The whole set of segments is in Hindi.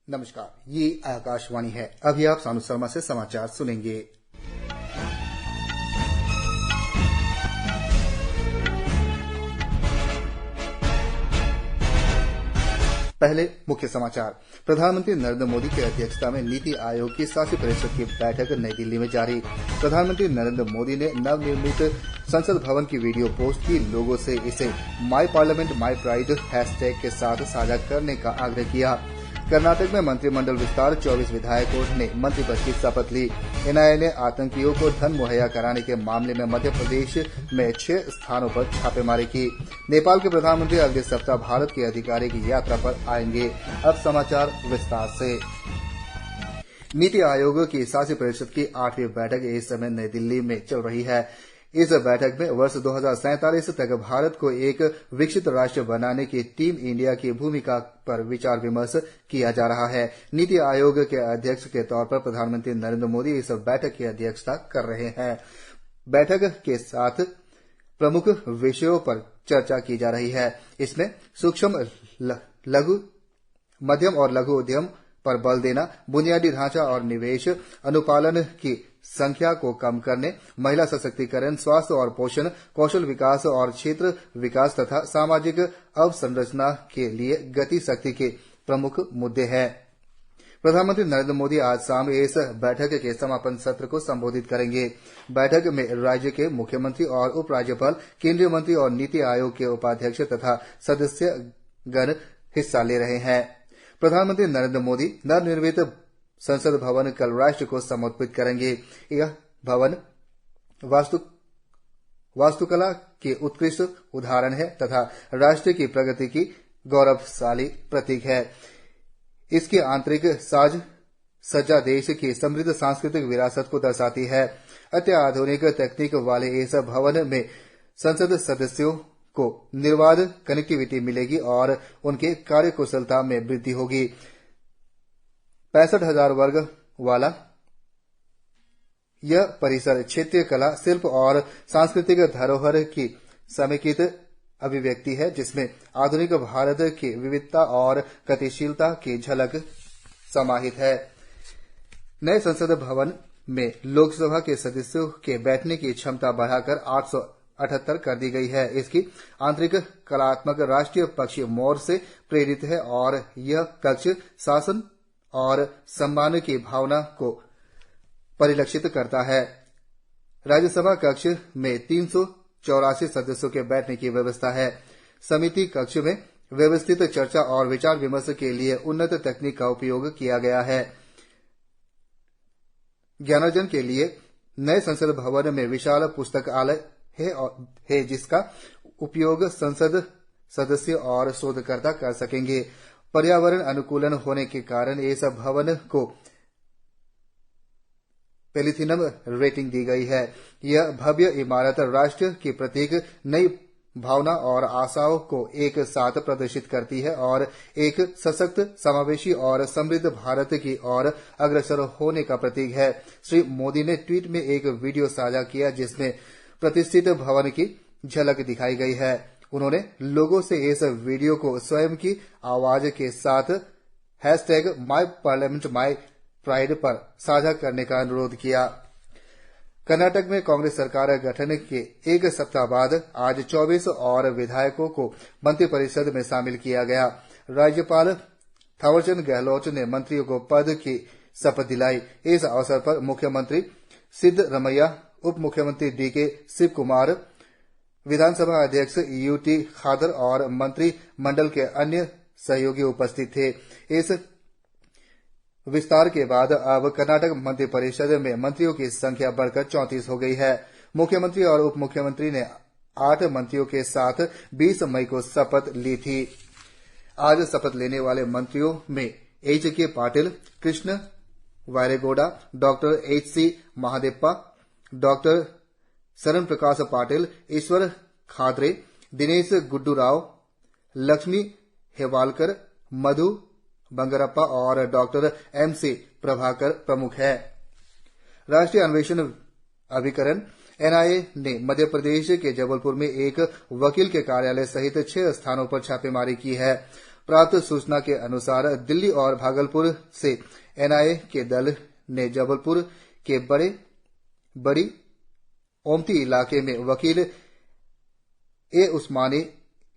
नमस्कार, ये आकाशवाणी है। अभी आप सानू शर्मा से समाचार सुनेंगे। पहले मुख्य समाचार। प्रधानमंत्री नरेंद्र मोदी की अध्यक्षता में नीति आयोग की शासी परिषद की बैठक नई दिल्ली में जारी। प्रधानमंत्री नरेंद्र मोदी ने नवनिर्मित संसद भवन की वीडियो पोस्ट की लोगों से इसे माई पार्लियामेंट माई प्राइड हैशटैग के साथ साझा करने का आग्रह किया। कर्नाटक में मंत्रिमंडल विस्तार, 24 विधायकों ने मंत्री पद की शपथ ली। एनआईए ने आतंकियों को धन मुहैया कराने के मामले में मध्य प्रदेश में 6 स्थानों पर छापेमारी की। नेपाल के प्रधानमंत्री अगले सप्ताह भारत की आधिकारिक यात्रा पर आएंगे। अब समाचार विस्तार से। नीति आयोग की शासी परिषद की 8वीं बैठक इस समय नई दिल्ली में चल रही है। इस बैठक में वर्ष 2047 तक भारत को एक विकसित राष्ट्र बनाने की टीम इंडिया की भूमिका पर विचार विमर्श किया जा रहा है। नीति आयोग के अध्यक्ष के तौर पर प्रधानमंत्री नरेंद्र मोदी इस बैठक की अध्यक्षता कर रहे हैं। बैठक के साथ प्रमुख विषयों पर चर्चा की जा रही है। इसमें सूक्ष्म, लघु, मध्यम और लघु उद्यम पर बल देना, बुनियादी ढांचा और निवेश, अनुपालन की संख्या को कम करने, महिला सशक्तिकरण, स्वास्थ्य और पोषण, कौशल विकास और क्षेत्र विकास तथा सामाजिक अवसंरचना के लिए गति शक्ति के प्रमुख मुद्दे हैं। प्रधानमंत्री नरेंद्र मोदी आज शाम इस बैठक के समापन सत्र को संबोधित करेंगे। बैठक में राज्य के मुख्यमंत्री और उपराज्यपाल, केंद्रीय मंत्री और नीति आयोग के उपाध्यक्ष तथा सदस्यगण हिस्सा ले रहे हैं। प्रधानमंत्री नरेंद्र मोदी नवनिर्मित संसद भवन कल राष्ट्र को समर्पित करेंगे। यह भवन वास्तुकला के उत्कृष्ट उदाहरण है तथा राष्ट्र की प्रगति की गौरवशाली प्रतीक है। इसकी आंतरिक साज सज्जा देश की समृद्ध सांस्कृतिक विरासत को दर्शाती है। अत्याधुनिक तकनीक वाले इस भवन में संसद सदस्यों को निर्बाध कनेक्टिविटी मिलेगी और उनके कार्यकुशलता में वृद्धि होगी। 65,000 वर्ग वाला यह परिसर क्षेत्रीय कला, शिल्प और सांस्कृतिक धरोहर की समेकित अभिव्यक्ति है, जिसमें आधुनिक भारत की विविधता और गतिशीलता की झलक समाहित है। नए संसद भवन में लोकसभा के सदस्यों के बैठने की क्षमता बढ़ाकर 878 कर दी गई है। इसकी आंतरिक कलात्मक राष्ट्रीय पक्षी मोर से प्रेरित है और यह कक्ष शासन और सम्मान की भावना को परिलक्षित करता है। राज्यसभा कक्ष में 384 सदस्यों के बैठने की व्यवस्था है। समिति कक्ष में व्यवस्थित चर्चा और विचार विमर्श के लिए उन्नत तकनीक का उपयोग किया गया है। ज्ञानार्जन के लिए नए संसद भवन में विशाल पुस्तकालय है जिसका उपयोग संसद सदस्य और शोधकर्ता कर सकेंगे। पर्यावरण अनुकूलन होने के कारण इस भवन को प्लेटिनम रेटिंग दी गई है। यह भव्य इमारत राष्ट्र के प्रतीक, नई भावना और आशाओं को एक साथ प्रदर्शित करती है और एक सशक्त, समावेशी और समृद्ध भारत की ओर अग्रसर होने का प्रतीक है। श्री मोदी ने ट्वीट में एक वीडियो साझा किया जिसमें प्रतिष्ठित भवन की झलक दिखाई गई है। उन्होंने लोगों से इस वीडियो को स्वयं की आवाज के साथ hashtag my parliament my pride पर साझा करने का अनुरोध किया। कर्नाटक में कांग्रेस सरकार गठन के एक सप्ताह बाद आज 24 और विधायकों को मंत्रिपरिषद में शामिल किया गया। राज्यपाल थावरचंद गहलोत ने मंत्रियों को पद की शपथ दिलाई। इस अवसर पर मुख्यमंत्री सिद्धरमैया, उप मुख्यमंत्री डीके शिव कुमार, विधानसभा अध्यक्ष यूटी खादर और मंत्री मंडल के अन्य सहयोगी उपस्थित थे। इस विस्तार के बाद अब कर्नाटक मंत्रिपरिषद में मंत्रियों की संख्या बढ़कर 34 हो गई है। मुख्यमंत्री और उप मुख्यमंत्री ने 8 मंत्रियों के साथ 20 मई को शपथ ली थी। आज शपथ लेने वाले मंत्रियों में H K. Patil, Krishna Byregowda, doctor H C. Mahadevappa, doctor Sharan Prakash Patil, ईश्वर खादरे, दिनेश गुड्डू राव, लक्ष्मी हेवालकर, मधु बंगरप्पा और डॉक्टर एम.सी. प्रभाकर प्रमुख हैं। राष्ट्रीय अन्वेषण अभिकरण एनआईए ने मध्य प्रदेश के जबलपुर में एक वकील के कार्यालय सहित 6 स्थानों पर छापेमारी की है। प्राप्त सूचना के अनुसार दिल्ली और भागलपुर से एनआईए के दल ने जबलपुर के बड़ी ओमती इलाके में वकील ए उस्मानी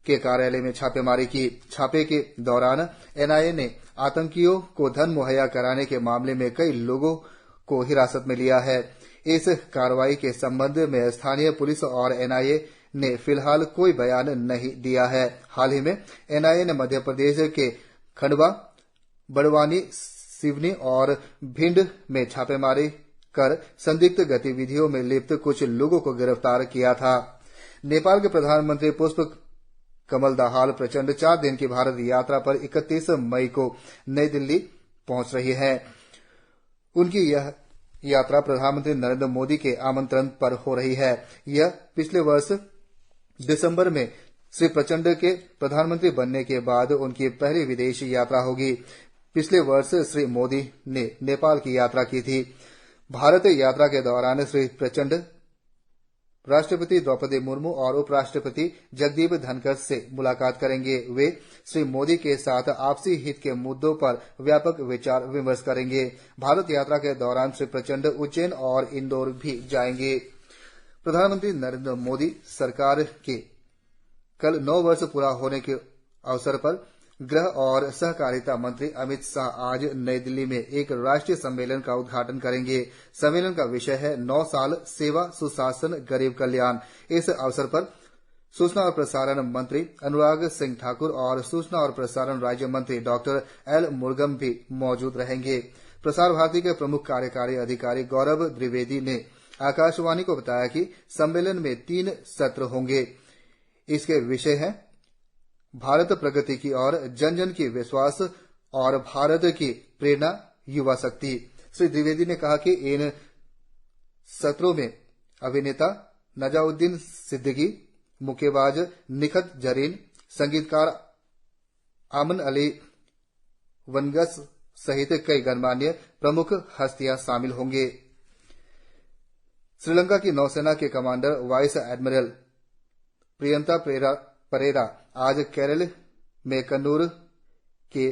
के कार्यालय में छापेमारी की। छापे के दौरान एनआईए ने आतंकियों को धन मुहैया कराने के मामले में कई लोगों को हिरासत में लिया है। इस कार्रवाई के संबंध में स्थानीय पुलिस और एनआईए ने फिलहाल कोई बयान नहीं दिया है। हाल ही में एनआईए ने मध्य प्रदेश के खंडवा, बड़वानी, सिवनी और भिंड में छापेमारी कर संदिग्ध गतिविधियों में लिप्त कुछ लोगों को गिरफ्तार किया था। नेपाल के प्रधानमंत्री पुष्प कमल दाहाल प्रचंड 4 दिन की भारत यात्रा पर 31 मई को नई दिल्ली पहुंच रही हैं। उनकी यह यात्रा प्रधानमंत्री नरेंद्र मोदी के आमंत्रण पर हो रही है। यह पिछले वर्ष दिसंबर में श्री प्रचंड के प्रधानमंत्री बनने के बाद उनकी पहली विदेश यात्रा होगी। पिछले वर्ष श्री मोदी ने नेपाल की यात्रा की थी। भारत यात्रा के दौरान श्री प्रचंड राष्ट्रपति द्रौपदी मुर्मू और उपराष्ट्रपति जगदीप धनखड़ से मुलाकात करेंगे। वे श्री मोदी के साथ आपसी हित के मुद्दों पर व्यापक विचार विमर्श करेंगे। भारत यात्रा के दौरान श्री प्रचंड उज्जैन और इंदौर भी जाएंगे। प्रधानमंत्री नरेंद्र मोदी सरकार के कल 9 वर्ष पूरा होने के अवसर पर गृह और सहकारिता मंत्री अमित शाह आज नई दिल्ली में एक राष्ट्रीय सम्मेलन का उद्घाटन करेंगे। सम्मेलन का विषय है 9 साल सेवा, सुशासन, गरीब कल्याण। इस अवसर पर सूचना और प्रसारण मंत्री अनुराग सिंह ठाकुर और सूचना और प्रसारण राज्य मंत्री डॉक्टर एल मुरुगन भी मौजूद रहेंगे। प्रसार भारती के प्रमुख कार्यकारी अधिकारी गौरव द्विवेदी ने आकाशवाणी को बताया कि सम्मेलन में 3 सत्र होंगे। इसके विषय हैं भारत प्रगति की ओर, जन जन की विश्वास और भारत की प्रेरणा युवा शक्ति। श्री द्विवेदी ने कहा कि इन सत्रों में अभिनेता नवाजुद्दीन सिद्दीकी, मुक्केबाज निखत जरीन, संगीतकार आमन अली वनगस सहित कई गणमान्य प्रमुख हस्तियां शामिल होंगे। श्रीलंका की नौसेना के commander vice admiral Priyanta Perera आज केरल में कन्नूर के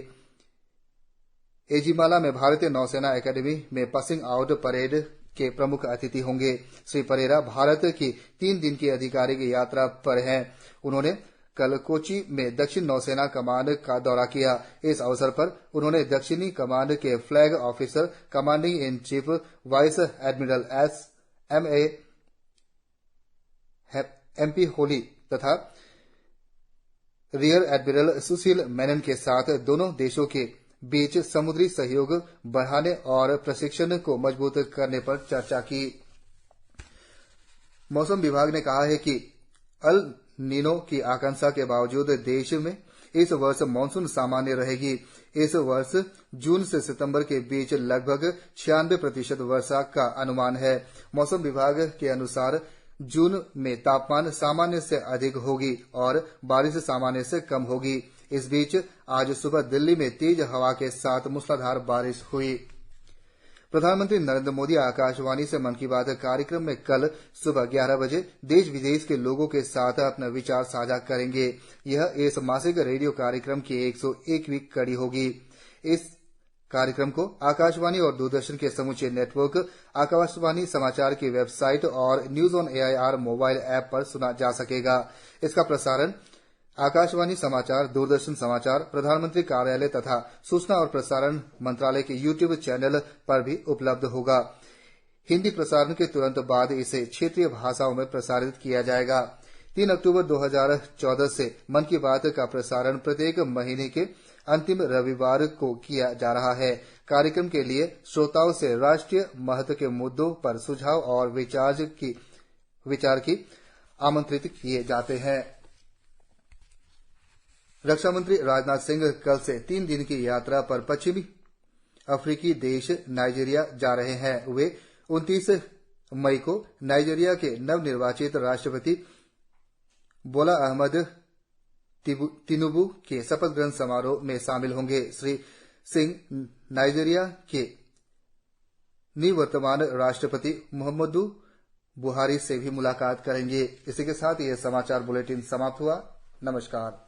एजिमाला में भारतीय नौसेना अकादमी में पासिंग आउट परेड के प्रमुख अतिथि होंगे। श्री परेरा भारत की 3 दिन की आधिकारिक यात्रा पर हैं। उन्होंने कल कोच्चि में दक्षिण नौसेना कमांड का दौरा किया। इस अवसर पर उन्होंने दक्षिणी कमांड के flag officer commanding in chief vice admiral MP Holi तथा रियर एडमिरल सुशील मेनन के साथ दोनों देशों के बीच समुद्री सहयोग बढ़ाने और प्रशिक्षण को मजबूत करने पर चर्चा की। मौसम विभाग ने कहा है कि अल नीनो की आशंका के बावजूद देश में इस वर्ष मानसून सामान्य रहेगी। इस वर्ष जून से सितंबर के बीच लगभग 96% वर्षा का अनुमान है। मौसम विभाग के अनुसार जून में तापमान सामान्य से अधिक होगी और बारिश सामान्य से कम होगी। इस बीच आज सुबह दिल्ली में तेज हवा के साथ मूसलाधार बारिश हुई। प्रधानमंत्री नरेंद्र मोदी आकाशवाणी से मन की बात कार्यक्रम में कल सुबह 11 बजे देश विदेश के लोगों के साथ अपने विचार साझा करेंगे। यह इस मासिक रेडियो कार्यक्रम की 101वीं कड़ी होगी। इस कार्यक्रम को आकाशवाणी और दूरदर्शन के समूचे नेटवर्क, आकाशवाणी समाचार की वेबसाइट और news on AIR mobile app पर सुना जा सकेगा। इसका प्रसारण आकाशवाणी समाचार, दूरदर्शन समाचार, प्रधानमंत्री कार्यालय तथा सूचना और प्रसारण मंत्रालय के YouTube चैनल पर भी उपलब्ध होगा। हिंदी प्रसारण के तुरंत बाद इसे क्षेत्रीय भाषाओं में प्रसारित किया जाएगा। 3 अक्टूबर 2014 से मन की बात का प्रसारण प्रत्येक महीने के अंतिम रविवार को किया जा रहा है। कार्यक्रम के लिए श्रोताओं से राष्ट्रीय महत्व के मुद्दों पर सुझाव और विचार की आमंत्रित किए जाते हैं। रक्षा मंत्री राजनाथ सिंह कल से 3 दिन की यात्रा पर पश्चिमी अफ्रीकी देश नाइजीरिया जा रहे हैं। वे 29 मई को नाइजीरिया के नवनिर्वाचित राष्ट्रपति बोला अहमद तिनुबू के शपथ ग्रहण समारोह में शामिल होंगे। श्री सिंह नाइजीरिया के निवर्तमान राष्ट्रपति मुहम्मदू बुहारी से भी मुलाकात करेंगे। इसी के साथ ये समाचार बुलेटिन समाप्त हुआ। नमस्कार।